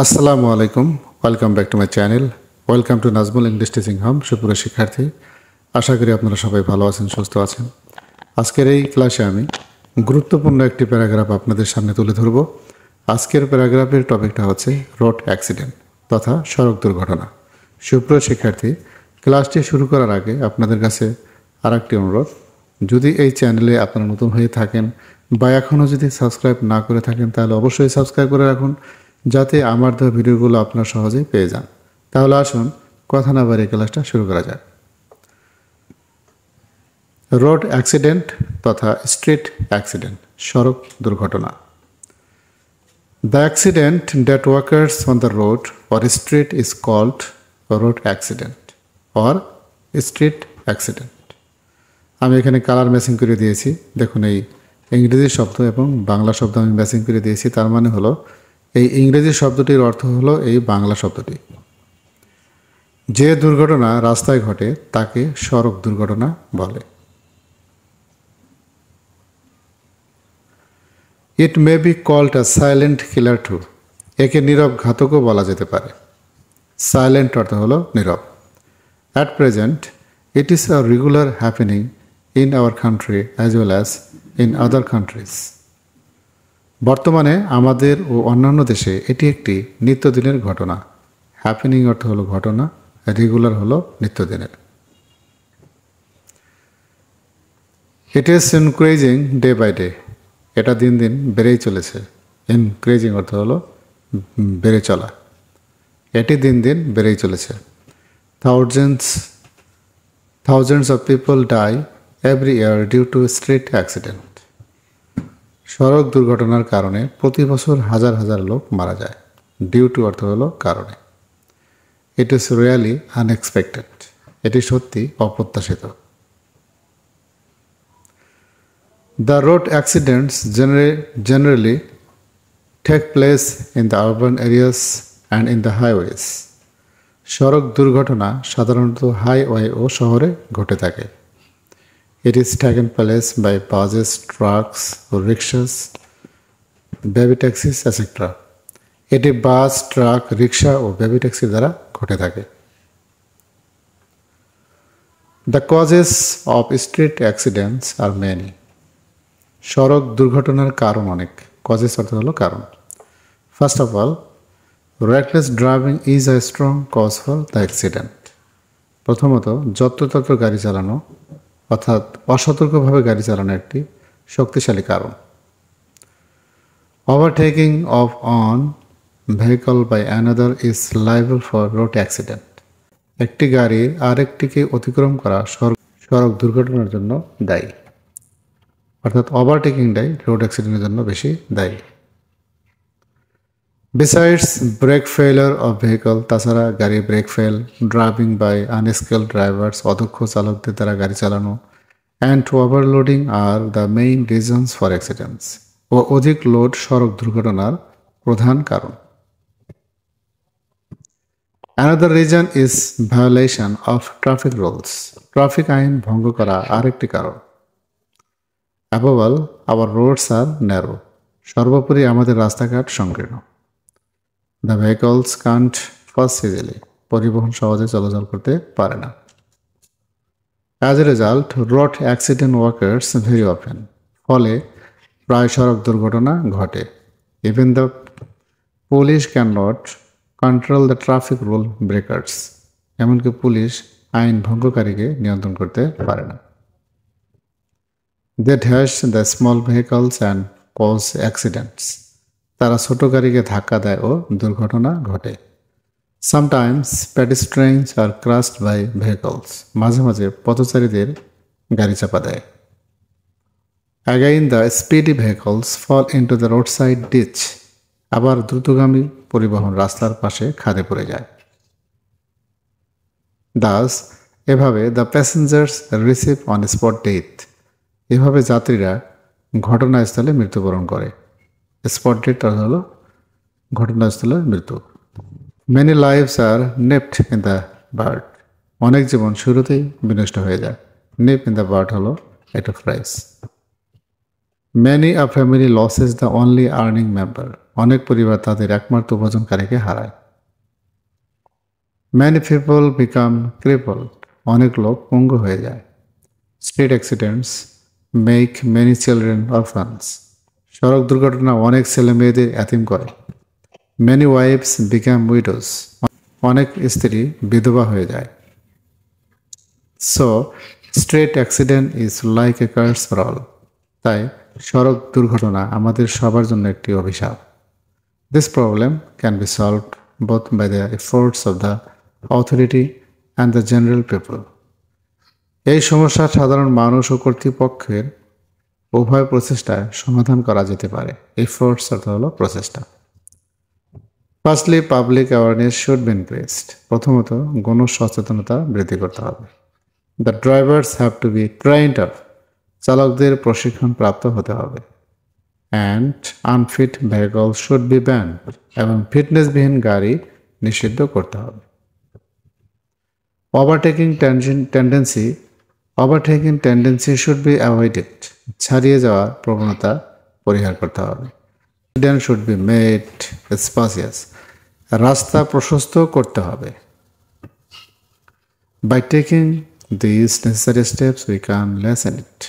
আসসালামু আলাইকুম, welcome back to my channel. Welcome to Nazmul English teaching home. সুপ্রিয় শিক্ষার্থী, আশা করি আপনারা সবাই ভালো আছেন, সুস্থ আছেন। আজকের এই ক্লাসে আমি গুরুত্বপূর্ণ একটি প্যারাগ্রাফ আপনাদের সামনে তুলে ধরব। আজকের প্যারাগ্রাফের টপিকটা হচ্ছে রোড অ্যাক্সিডেন্ট তথা সড়ক দুর্ঘটনা। সুপ্রিয় শিক্ষার্থী, ক্লাসটি শুরু করার আগে আপনাদের কাছে আরেকটি অনুরোধ, যদি এই চ্যানেলে আপনারা নতুন হয়ে থাকেন বা এখনও যদি সাবস্ক্রাইব না করে থাকেন তাহলে অবশ্যই সাবস্ক্রাইব করে রাখুন, যাতে আমার দেওয়া ভিডিওগুলো আপনারা সহজেই পেয়ে যান। তাহলে আসুন কথা না বাড়িয়ে ক্লাসটা শুরু করা যাক। রোড অ্যাক্সিডেন্ট তথা স্ট্রিট অ্যাক্সিডেন্ট, সড়ক দুর্ঘটনা। The accident that walkers on the road or street is called road accident or street accident. আমি এখানে কালার ম্যাচিং করে দিয়েছি। দেখুন, এই ইংরেজি শব্দ এবং বাংলা শব্দ আমি ম্যাচিং করে দিয়েছি। তার মানে হলো এই ইংরেজি শব্দটির অর্থ হলো এই বাংলা শব্দটি। যে দুর্ঘটনা রাস্তায় ঘটে তাকে সড়ক দুর্ঘটনা বলে। It may be called a silent killer too. একে নীরব ঘাতকও বলা যেতে পারে। সাইলেন্ট অর্থ হলো নীরব। At present it is a regular happening in our country as well as in other countries. বর্তমানে আমাদের ও অন্যান্য দেশে এটি একটি নিত্যদিনের ঘটনা। হ্যাপেনিং অর্থ হলো ঘটনা, রেগুলার হলো নিত্যদিনের। It is increasing day by day. এটা দিন দিন বেড়েই চলেছে। ইনক্রিজিং অর্থ হলো বেড়ে চলা। এটি দিন দিন বেড়েই চলেছে। Thousands of people die every year due to street accident. সড়ক দুর্ঘটনার কারণে প্রতি বছর হাজার হাজার লোক মারা যায়। ডিউ টু অর্থ হলো কারণে। It is really unexpected. এটি সত্যি অপ্রত্যাশিত। The road accidents generally take place in the urban areas and in the highways. সড়ক দুর্ঘটনা সাধারণত হাইওয়ে ও শহরে ঘটে থাকে। It is taken place by buses, trucks, rickshaws, baby taxis, etc. এটি বাস, ট্রাক, রিক্সা ও বেবি ট্যাক্সি দ্বারা ঘটে থাকে। The causes of street accidents are many. সড়ক দুর্ঘটনার কারণ অনেক। কজেস অর্থ হলো কারণ। First of all, reckless driving is a strong cause for the accident. প্রথমত, যত্রতত্র গাড়ি চালানো অর্থাৎ অসতর্কভাবে গাড়ি চালানো একটি শক্তিশালী কারণ। Overtaking of on vehicle by another is liable for road accident. একটি গাড়ির আরেকটিকে অতিক্রম করা সড়ক দুর্ঘটনার জন্য দায়ী। অর্থাৎ ওভারটেকিংটাই রোড অ্যাক্সিডেন্টের জন্য বেশি দায়ী। Besides brake failure of vehicle, তাছাড়া গাড়ির brake fail, driving by unskill drivers, অদক্ষ চালকদের দ্বারা গাড়ি চালানো, and overloading are the main reasons for accidents. ও অধিক লোড সড়ক দুর্ঘটনার প্রধান কারণ। Another reason is violation of traffic rules. Traffic আইন ভঙ্গ করা আরেকটি কারণ। Above all our roads are narrow. সর্বোপরি আমাদের রাস্তাঘাট সংকীর্ণ। The vehicles can't pass easily. পরিবহন সহজে চলাচল করতে পারে না। As a result road accident occurs very often. ফলে প্রায় সড়ক দুর্ঘটনা ঘটে। Even the police can not control the traffic rule breakers. এমনকি পুলিশ আইন ভঙ্গকারীকে নিয়ন্ত্রণ করতে পারে না। They dash the small vehicles and cause accidents. তারা ছোট গাড়িকে ধাক্কা দেয় ও দুর্ঘটনা ঘটে। Sometimes pedestrians are crushed by vehicles. মাঝে মাঝে পথচারীদের গাড়ি চাপা দেয়। Again the speedy vehicles fall into the road side ditch. আবার দ্রুতগামী পরিবহন রাস্তার পাশে খাদে পড়ে যায়। দাস এভাবে the passengers receive on spot death. এভাবে যাত্রীরা ঘটনাস্থলে মৃত্যুবরণ করে। স্পট ডেথ হলো ঘটনাস্থলে মৃত্যু। Many lives are nipped in the bud. অনেক জীবন শুরুতেই বিনষ্ট হয়ে যায়। নেপ ইন দ্য বার্ড হলো একটা ফ্রাইজ। Many a family loses the only earning member. অনেক পরিবার তাদের একমাত্র উপার্জনকারীকে হারায়। Many people become crippled. অনেক লোক পঙ্গু হয়ে যায়। Street accidents make many children orphans. সড়ক দুর্ঘটনা অনেক ছেলে মেয়েদের এতিম করে। Many wives become widows. অনেক স্ত্রী বিধবা হয়ে যায়। So, street accident is like a curse for all. তাই সড়ক দুর্ঘটনা আমাদের সবার জন্য একটি অভিশাপ। This problem can be solved both by the efforts of the authority and the general people. এই সমস্যা সাধারণ মানুষ ও কর্তৃপক্ষের উভয় প্রচেষ্টায় সমাধান করা যেতে পারে। এফোর্টস অর্থ হলো প্রচেষ্টা। Firstly public awareness should be increased. প্রথমত গণসচেতনতা বৃদ্ধি করতে হবে। The drivers have to be trained up. চালকদের প্রশিক্ষণ প্রাপ্ত হতে হবে। And unfit vehicle should be banned. এবং ফিটনেসবিহীন গাড়ি নিষিদ্ধ করতে হবে। Overtaking tendency should be avoided. ছাড়িয়ে যাওয়ার প্রবণতা পরিহার করতে হবে। Accident should be made spacious. রাস্তা প্রশস্ত করতে হবে। By taking this necessary steps we can lessen it.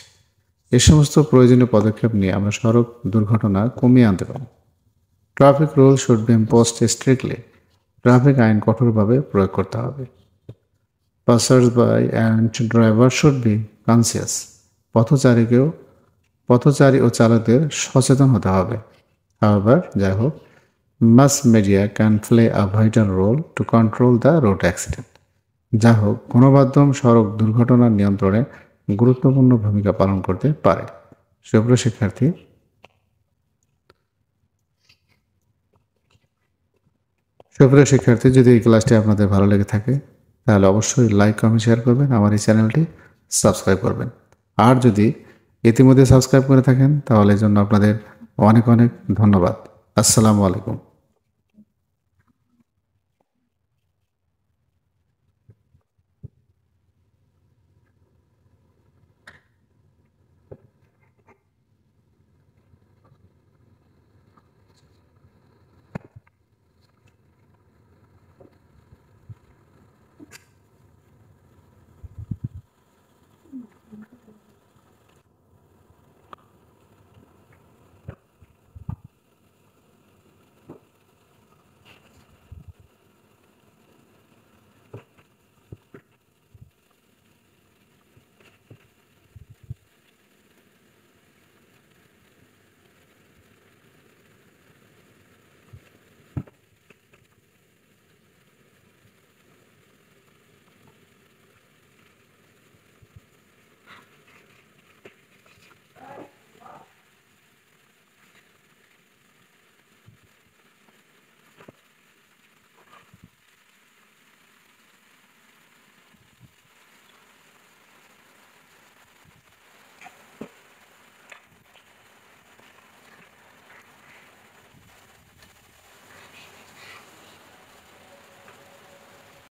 এই সমস্ত প্রয়োজনীয় পদক্ষেপ নিয়ে আমরা সড়ক দুর্ঘটনা কমিয়ে আনতে পারি। Traffic rule should be imposed strictly. Traffic আইন কঠোরভাবে প্রয়োগ করতে হবে। Passers by and driver should be conscious. পথচারী ও চালকদের সচেতন হতে হবে। However, যাই হোক, mass media can play a vital role to control the road accident. যা হোক, গণমাধ্যম সড়ক দুর্ঘটনার নিয়ন্ত্রণে গুরুত্বপূর্ণ ভূমিকা পালন করতে পারে। সুপ্রিয় শিক্ষার্থী, যদি এই ক্লাসটি আপনাদের ভালো লেগে থাকে তাহলে অবশ্যই লাইক, কমেন্ট, শেয়ার করবেন। আমার এই চ্যানেলটি সাবস্ক্রাইব করবেন। আর যদি ইতিমধ্যে সাবস্ক্রাইব করে থাকেন তাহলে এর জন্য আপনাদের অনেক অনেক ধন্যবাদ। আসসালামু আলাইকুম।